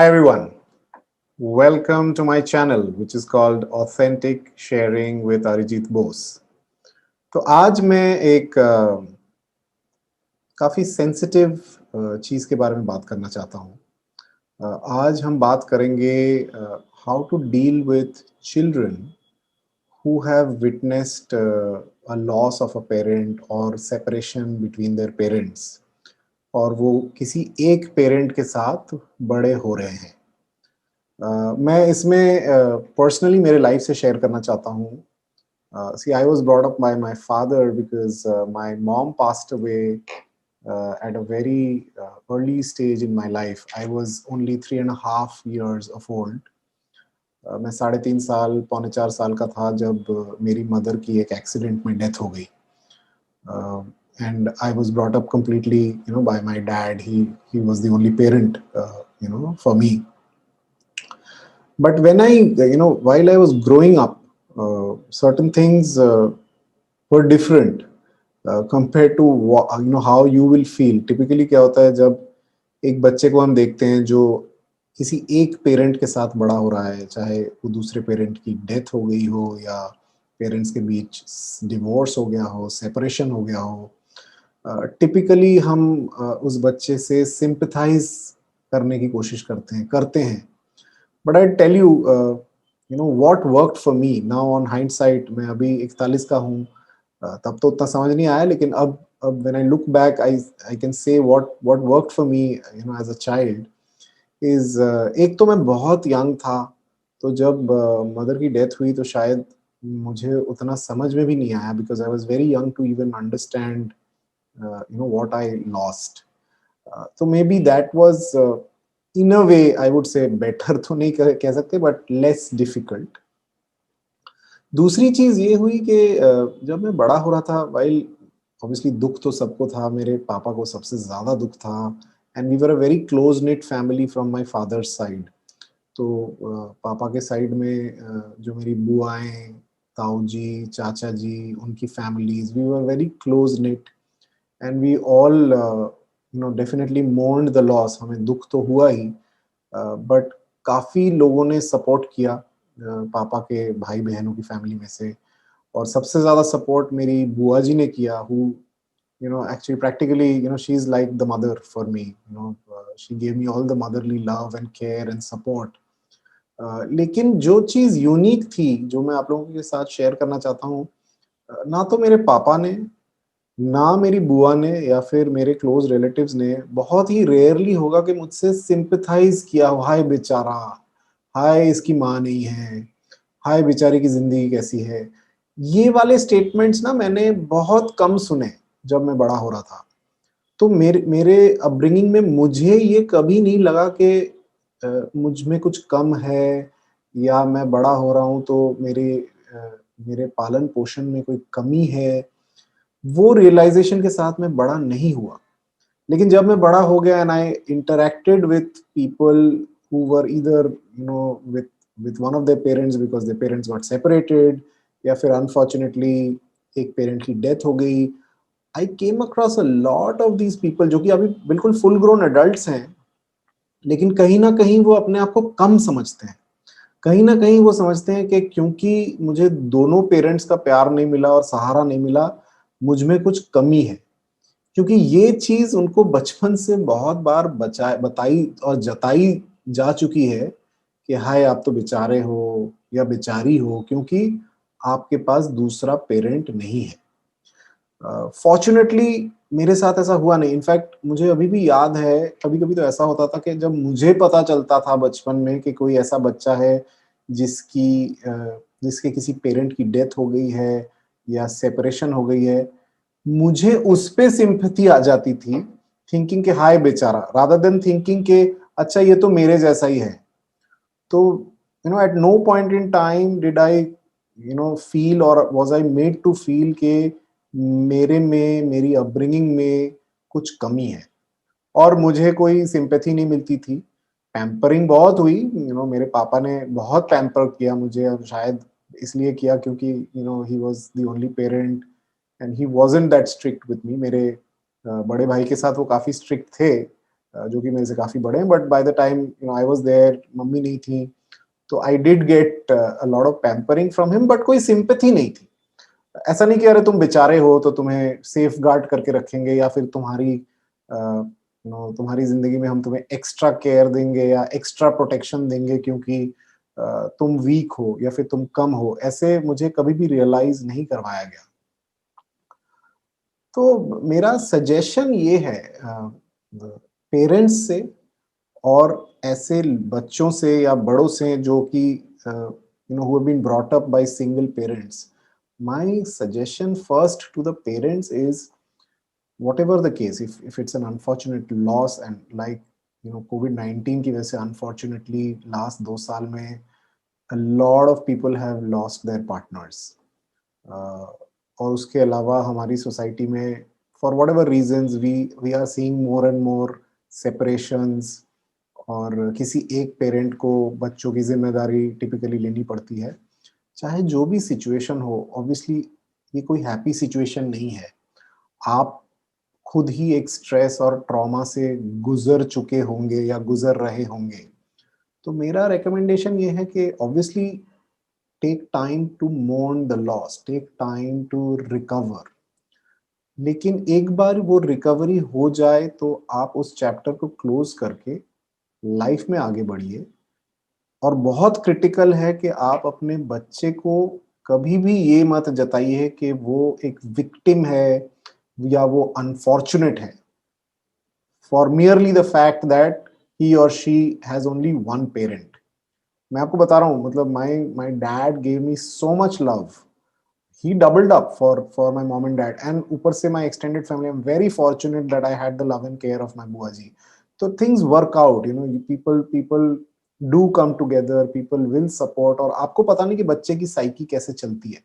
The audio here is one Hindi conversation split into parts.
Hi everyone, welcome to my channel which is called Authentic Sharing with Arijit Bose. तो आज मैं एक काफ़ी सेंसिटिव चीज़ के बारे में बात करना चाहता हूँ। आज हम बात करेंगे how to deal with children who have witnessed a loss of a parent or separation between their parents और वो किसी एक पेरेंट के साथ बड़े हो रहे हैं। मैं इसमें पर्सनली मेरे लाइफ से शेयर करना चाहता हूँ। See, I was brought up by my father because my mom passed away at a very early stage in my life. I was only 3.5 years of old. मैं 3.5 साल, पौने 4 साल का था जब मेरी मदर की एक एक्सीडेंट में डेथ हो गई। And I was brought up completely, by my dad. He was the only parent, for me. But when while I was growing up, certain things were different compared to how you will feel. Typically क्या होता है जब एक बच्चे को हम देखते हैं जो किसी एक पेरेंट के साथ बड़ा हो रहा है, चाहे वो दूसरे पेरेंट की डेथ हो गई हो या पेरेंट्स के बीच डिवोर्स हो गया हो, सेपरेशन हो गया हो, टिपिकली हम उस बच्चे से सिंपथाइज करने की कोशिश करते हैं। But I tell you, what worked for me now on hindsight. मैं अभी 41 का हूँ। तब तो उतना समझ नहीं आया, लेकिन अब when I look back I can say what worked for me as a child is, एक तो मैं बहुत यंग था, तो जब मदर की डेथ हुई तो शायद मुझे उतना समझ में भी नहीं आया, because I was very young to even understand what I lost. तो maybe that was in a way, I would say better तो नहीं कह सकते, बट लेस डिफिकल्ट। दूसरी चीज ये हुई कि जब मैं बड़ा हो रहा था, वाइल ऑब्वियसली दुख तो सबको था, मेरे पापा को सबसे ज्यादा दुख था। And we were a very close knit family from my father's side. तो पापा के साइड में जो मेरी बुआएं, ताऊ जी, चाचा जी, उनकी families, we were very close knit. And we all definitely mourned the loss. हमें दुख तो हुआ ही, बट काफी लोगों ने सपोर्ट किया पापा के भाई बहनों की फैमिली में से। और सबसे ज्यादा सपोर्ट मेरी बुआ जी ने किया, who actually practically, she is like the mother for me. She gave me all the motherly love and care and support. लेकिन जो चीज यूनिक थी, जो मैं आप लोगों के साथ शेयर करना चाहता हूँ, ना तो मेरे पापा ने, ना मेरी बुआ ने या फिर मेरे क्लोज रिलेटिव्स ने, बहुत ही रेयरली होगा कि मुझसे सिंपथाइज किया हो, हाय बेचारा, हाय इसकी माँ नहीं है, हाय बेचारे की जिंदगी कैसी है। ये वाले स्टेटमेंट्स ना मैंने बहुत कम सुने जब मैं बड़ा हो रहा था। तो मेरे मेरे अपब्रिंगिंग में मुझे ये कभी नहीं लगा कि मुझ में कुछ कम है, या मैं बड़ा हो रहा हूँ तो मेरे पालन पोषण में कोई कमी है। वो रियलाइजेशन के साथ मैं बड़ा नहीं हुआ। लेकिन जब मैं बड़ा हो गया and I interacted with people who were either with one of their parents because their parents got separated, या फिर अनफॉर्चुनेटली एक पेरेंट की डेथ हो गई, I came across a lot of these people जो कि अभी बिल्कुल फुल ग्रोन एडल्ट्स हैं, लेकिन कहीं ना कहीं वो अपने आप को कम समझते हैं। कहीं ना कहीं वो समझते हैं कि क्योंकि मुझे दोनों पेरेंट्स का प्यार नहीं मिला और सहारा नहीं मिला, मुझ में कुछ कमी है। क्योंकि ये चीज उनको बचपन से बहुत बार बताई और जताई जा चुकी है कि हाय आप तो बेचारे हो या बेचारी हो, क्योंकि आपके पास दूसरा पेरेंट नहीं है। फॉर्चुनेटली मेरे साथ ऐसा हुआ नहीं। इनफैक्ट मुझे अभी भी याद है, कभी कभी तो ऐसा होता था कि जब मुझे पता चलता था बचपन में कि कोई ऐसा बच्चा है जिसके किसी पेरेंट की डेथ हो गई है या सेपरेशन हो गई है, मुझे उस पे सिंपैथी आ जाती थी, थिंकिंग कि हाय बेचारा, रादर देन थिंकिंग कि अच्छा ये तो मेरे जैसा ही है। तो at no point in time did I feel और was I made to feel के मेरे में, मेरी अपब्रिंगिंग में कुछ कमी है, और मुझे कोई सिंपैथी नहीं मिलती थी। पैम्परिंग बहुत हुई, मेरे पापा ने बहुत पैम्पर किया मुझे, और शायद इसलिए किया क्योंकि he was the only parent and he wasn't that strict with me. मेरे बड़े भाई के साथ वो काफी स्ट्रिक्ट थे, जो कि मेरे से काफ़ी बड़े हैं, but by the time I was there, मम्मी नहीं थी, तो I did get a lot of pampering from him, but कोई सिंपैथी नहीं थी। ऐसा नहीं कि अरे तुम बेचारे हो तो तुम्हें सेफ गार्ड करके रखेंगे, या फिर तुम्हारी तुम्हारी जिंदगी में हम तुम्हें एक्स्ट्रा केयर देंगे या एक्स्ट्रा प्रोटेक्शन देंगे क्योंकि तुम वीक हो या फिर तुम कम हो, ऐसे मुझे कभी भी रियलाइज नहीं करवाया गया। तो मेरा सजेशन ये है पेरेंट्स से और ऐसे बच्चों से या बड़ों से जो कि who have been brought up by single parents, my suggestion first to the parents is, whatever the case, if it's an unfortunate loss, and like COVID-19 की वजह से unfortunately last 2 साल में a lot of people have lost their partners, और उसके अलावा हमारी सोसाइटी में for what ever reasons we are seeing more and more separations, और किसी एक पेरेंट को बच्चों की जिम्मेदारी टिपिकली लेनी पड़ती है। चाहे जो भी सिचुएशन हो, ऑब्वियसली ये कोई हैप्पी सिचुएशन नहीं है। आप खुद ही एक स्ट्रेस और ट्रॉमा से गुजर चुके होंगे या गुजर रहे होंगे। तो मेरा रिकमेंडेशन ये है कि obviously take time to mourn the loss, take time to recover. लेकिन एक बार वो रिकवरी हो जाए तो आप उस चैप्टर को क्लोज करके लाइफ में आगे बढ़िए। और बहुत क्रिटिकल है कि आप अपने बच्चे को कभी भी ये मत जताइए कि वो एक विक्टिम है या वो अनफॉर्चुनेट है for merely the fact that he और she has only one parent. मैं आपको बता रहा हूँ, मतलब my dad gave me so much love, he doubled up for my mom and dad, and ऊपर से my extended family, I'm very fortunate that I had the love and care of my बुआ जी। तो things work out, people do come together, people will support। और आपको पता नहीं कि बच्चे की साइकी कैसे चलती है।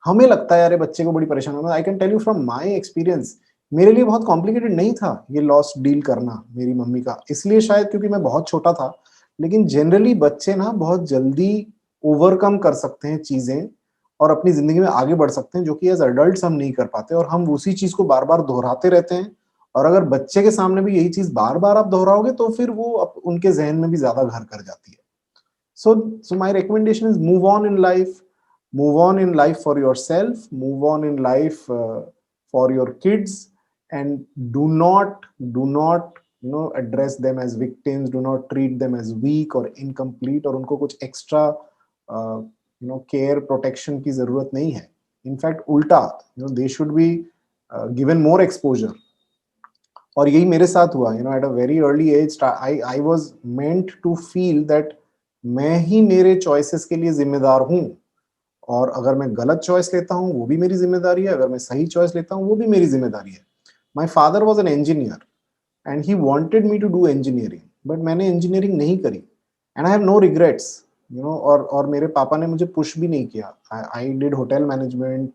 हमें लगता है यार बच्चे को बड़ी परेशानी है। I can tell you from my experience, मेरे लिए बहुत कॉम्प्लिकेटेड नहीं था ये लॉस डील करना मेरी मम्मी का, इसलिए शायद क्योंकि मैं बहुत छोटा था। लेकिन जनरली बच्चे ना बहुत जल्दी ओवरकम कर सकते हैं चीजें और अपनी जिंदगी में आगे बढ़ सकते हैं, जो कि एज अडल्ट हम नहीं कर पाते, और हम उसी चीज को बार बार दोहराते रहते हैं। और अगर बच्चे के सामने भी यही चीज बार बार आप दोहराओगे तो फिर वो उनके जहन में भी ज्यादा घर कर जाती है। So my recommendation is move on in life for yourself, move on in life for your kids, and do not address them as victims, do not treat them as weak or incomplete, और उनको कुछ extra care protection की जरूरत नहीं है। In fact उल्टा, they should be given more exposure। और यही मेरे साथ हुआ, at a very early age I was meant to feel that मैं ही मेरे चॉइसेस के लिए जिम्मेदार हूँ, और अगर मैं गलत चॉइस लेता हूँ वो भी मेरी जिम्मेदारी है, अगर मैं सही चॉइस लेता हूँ वो भी मेरी जिम्मेदारी है। My father was an engineer and he wanted me to do engineering, but मैंने इंजीनियरिंग नहीं करी, and I have no regrets. और मेरे पापा ने मुझे पुश भी नहीं किया। आई डिड होटल मैनेजमेंट,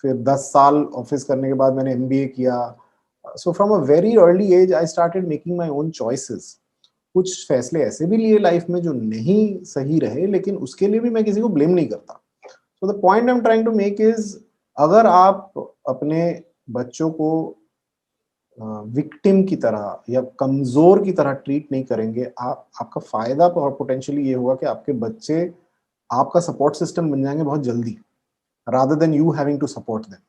फिर 10 साल ऑफिस करने के बाद मैंने एमबीए किया। So from a very early age I started making my own choices. कुछ फैसले ऐसे भी लिए लाइफ में जो नहीं सही रहे, लेकिन उसके लिए भी मैं किसी को ब्लेम नहीं करता। So the point I am trying to make is, अगर आप अपने बच्चों को विक्टिम की तरह या कमजोर की तरह ट्रीट नहीं करेंगे, आपका फायदा पोटेंशियली ये होगा कि आपके बच्चे आपका सपोर्ट सिस्टम बन जाएंगे बहुत जल्दी, rather than you having to support them.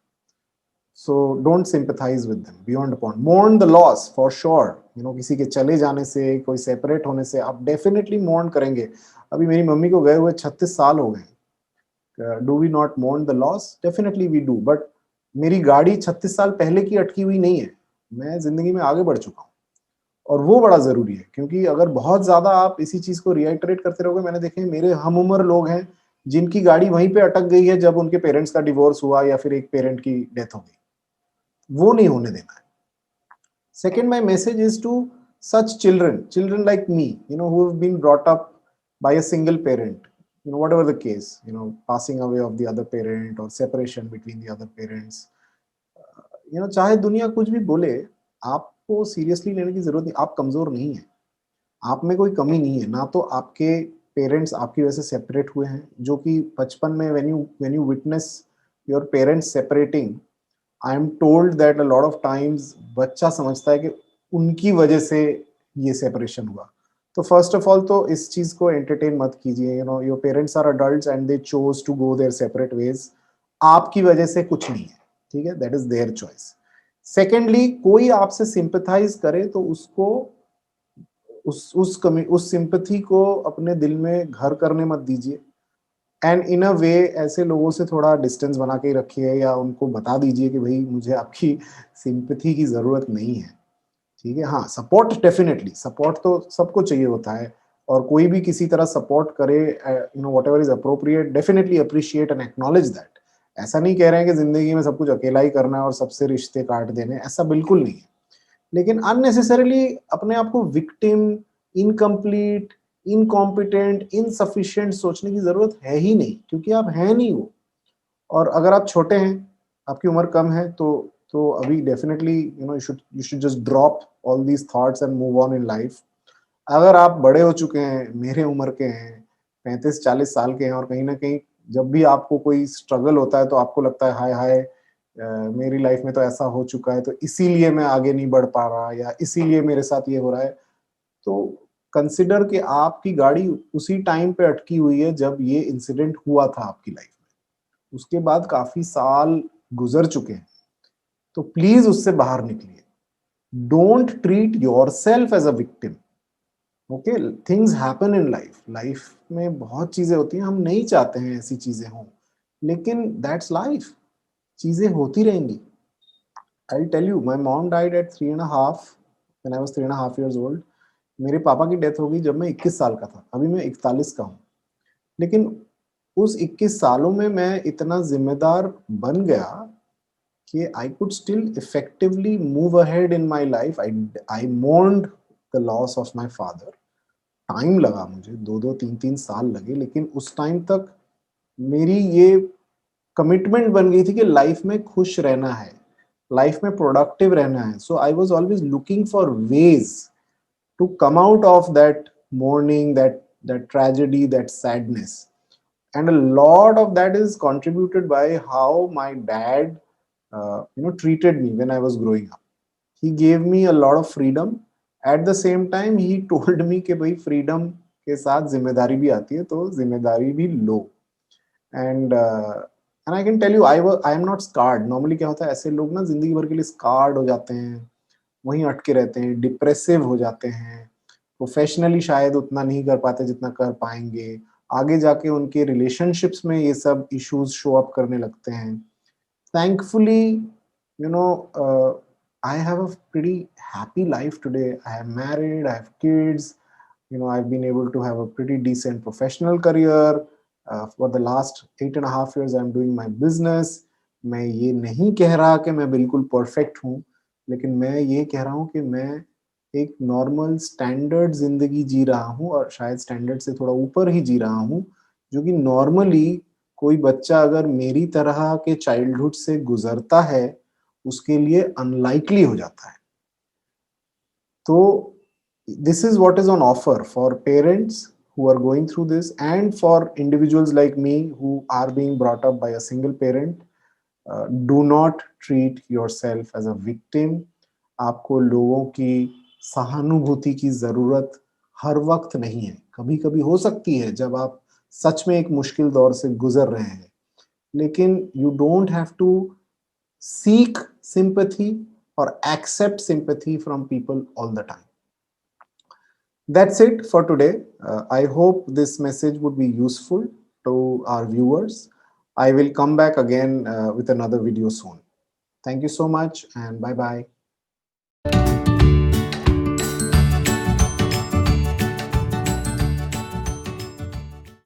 So don't sympathize with them beyond a point. Mourn the loss for sure. किसी के चले जाने से, कोई सेपरेट होने से आप डेफिनेटली मोर्न करेंगे। अभी मेरी मम्मी को गए हुए 36 साल हो गए। Do we not mourn the loss? Definitely we do, but मेरी गाड़ी 36 साल पहले की अटकी हुई नहीं है। मैं जिंदगी में आगे बढ़ चुका हूँ, और वो बड़ा जरूरी है, क्योंकि अगर बहुत ज्यादा आप इसी चीज को रिएटरेट करते रहोगे, मैंने देखे मेरे हम उम्र लोग हैं जिनकी गाड़ी वहीं पे अटक गई है जब उनके पेरेंट्स का डिवोर्स हुआ या फिर एक पेरेंट की डेथ हो गई। वो नहीं होने देना है। Second, my message is to such children like me, who have been brought up by a single parent, whatever the case, passing away of the other parent or separation between the other parents, चाहे दुनिया कुछ भी बोले, आपको सीरियसली लेने की जरूरत नहीं। आप कमजोर नहीं है, आप में कोई कमी नहीं है। ना तो आपके पेरेंट्स आपकी वजह से सेपरेट हुए हैं, जो कि बचपन में when you witness your parents separating, I am told that a lot of times बच्चा समझता है कि उनकी वजह से ये सेपरेशन हुआ। तो फर्स्ट ऑफ ऑल तो इस चीज को एंटरटेन मत कीजिए। You know, your parents are adults and they chose to go their separate ways. आपकी वजह से कुछ नहीं है, ठीक है, that is their choice. Secondly, कोई आपसे सिंपथाइज करे तो उसको उस सिंपथी को अपने दिल में घर करने मत दीजिए। एंड इन अ वे ऐसे लोगों से थोड़ा डिस्टेंस बना के रखिए, या उनको बता दीजिए कि भाई मुझे आपकी सिंपथी की जरूरत नहीं है, ठीक है। हाँ, सपोर्ट, डेफिनेटली सपोर्ट तो सबको चाहिए होता है, और कोई भी किसी तरह सपोर्ट करे, you know, whatever is appropriate, definitely appreciate and acknowledge that. ऐसा नहीं कह रहे हैं कि जिंदगी में सब कुछ अकेला ही करना है और सबसे रिश्ते काट देने, ऐसा बिल्कुल नहीं है। लेकिन अननेसेसरली अपने आप को विक्टिम, इनकम्प्लीट, इनकॉम्पिटेंट, इनसफिशिएंट सोचने की जरूरत है ही नहीं, क्योंकि आप हैं नहीं वो। और अगर आप छोटे हैं, आपकी उम्र कम है, तो अभी definitely you know you should just drop all these thoughts and move on in life. अगर आप बड़े हो चुके हैं, मेरे उम्र के हैं, 35-40 साल के हैं, और कहीं ना कहीं जब भी आपको कोई स्ट्रगल होता है तो आपको लगता है हाय हाय, मेरी लाइफ में तो ऐसा हो चुका है, तो इसीलिए मैं आगे नहीं बढ़ पा रहा, या इसीलिए मेरे साथ ये हो रहा है, तो कंसिडर कि आपकी गाड़ी उसी टाइम पे अटकी हुई है जब ये इंसिडेंट हुआ था आपकी लाइफ में। उसके बाद काफी साल गुजर चुके हैं, तो प्लीज उससे बाहर निकलिए। Don't treat yourself as a victim. Okay, things happen in life, life में बहुत चीजें होती हैं, हम नहीं चाहते हैं ऐसी चीजें हों, लेकिन दैट्स लाइफ, चीजें होती रहेंगी। I tell you, my mom died at 3.5 when I was 3.5 years old। मेरे पापा की डेथ हो गई जब मैं 21 साल का था, अभी मैं 41 का हूँ। लेकिन उस 21 सालों में मैं इतना जिम्मेदार बन गया कि I could still effectively move ahead in my life. I mourned the loss of my father. Time लगा मुझे, 2-2 3-3 साल लगे, लेकिन उस टाइम तक मेरी ये कमिटमेंट बन गई थी कि लाइफ में खुश रहना है, लाइफ में प्रोडक्टिव रहना है। So I was always looking for ways to come out of that mourning, that tragedy, that sadness. And a lot of that is contributed by how my dad treated me when I was growing up. He gave me a lot of freedom. At the same time he told me कि भाई freedom के साथ जिम्मेदारी भी आती है, तो जिम्मेदारी भी लो। And I can tell you, I am not scarred. Normally क्या होता है, ऐसे लोग ना जिंदगी भर के लिए scarred हो जाते हैं, वहीं अटके रहते हैं, डिप्रेसिव हो जाते हैं, प्रोफेशनली शायद उतना नहीं कर पाते जितना कर पाएंगे, आगे जाके उनके रिलेशनशिप्स में ये सब इश्यूज शो अप करने लगते हैं। Thankfully, you know, I have a pretty happy life today. I am married, I have kids, you know, I've been able to have a pretty decent professional career. For the last 8.5 years I'm doing my business. मैं ये नहीं कह रहा कि मैं बिल्कुल परफेक्ट हूँ, लेकिन मैं ये कह रहा हूँ कि मैं एक नॉर्मल स्टैंडर्ड जिंदगी जी रहा हूँ, और शायद स्टैंडर्ड से थोड़ा ऊपर ही जी रहा हूँ, जो कि नॉर्मली कोई बच्चा अगर मेरी तरह के चाइल्डहुड से गुजरता है उसके लिए अनलाइकली हो जाता है। तो this is what is on offer for parents who are going through this, and for individuals like me who are being brought up by a single parent. Do not treat yourself as a victim. आपको लोगों की सहानुभूति की जरूरत हर वक्त नहीं है, कभी कभी हो सकती है जब आप सच में एक मुश्किल दौर से गुजर रहे हैं, लेकिन you don't have to seek sympathy or accept sympathy from people all the time. That's it for today. I hope this message would be useful to our viewers. I will come back again with another video soon. Thank you so much, and bye bye.